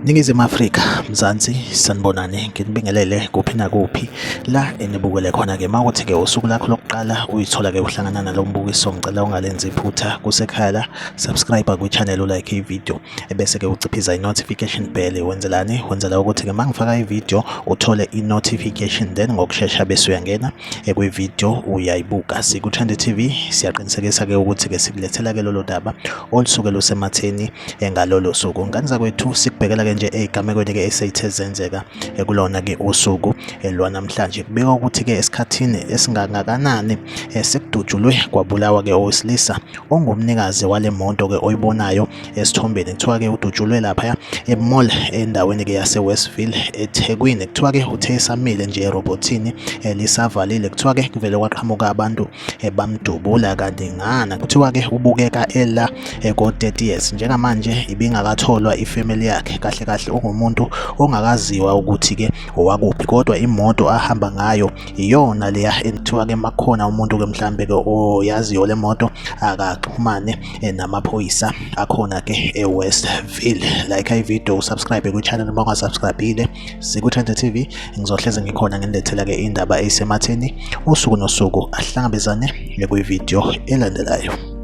Ningizimu Afrika, Mzansi, sanibonani, nginibingelele kuphi nakuphi la enibukele khona-ke mawukuthi-ke usuku lakho lokuqala uyithola-ke uhlangana nalo mbukiso ngicela ungalenzi iphutha kusekhaya la, subscribe kwi-channel ulike ivideo ebese-ke uciphiza i-notification bell. Wenzelani? Wenzela ukuthi-ke mangifaka ivideo uthole i-notification, then ngokushesha bese uyangena kwi-video uyayibuka. Siku-Trend TV siyaqinisekisa-ke ukuthi-ke sikulethela-ke lolo daba olusuke lusematheni ngalolo suku. Ngani zakwethu sikubhekela-ke nje ey'gamekweni-ke eseyithe zenzeka kulona-ke usuku lwanamhlanje. Kubika ukuthi-ke esikhathini esingangakanani sekudutshulwe kwabulawa-ke owesilisa ongumnikazi wale moto-ke oyibonayo esithombeni. Kuthiwa-ke udutshulwe laphaya e-mall endaweni-ke yase-Westville eThekwini. Kuthiwa-ke uthe esamile nje erobhothini lisavalile, kuthiwa-ke kuvele kwaqhamuka abantu bamdubula kaningana. Kuthiwa-ke ubukeka ela ko-30 years. Njengamanje ibingakatholwa ifamily yakhe, kahle kahle ungumuntu ongakaziwa ukuthi-ke owakuphi, kodwa imoto ahamba ngayo iyona leya ekuthiwa-ke makukhona umuntu-ke mhlambe-ke oyaziyo le moto akaxhumane namaphoyisa akhona-ke e-Westville. Like ivideo, usubscribe kwi-channel uma ungasubscribile. Siku-Trend TV ngizohlezi ngikhona nginilethela-ke indaba eyisematheni usuku nosuku. Ahlangabezane kwi-video elandelayo.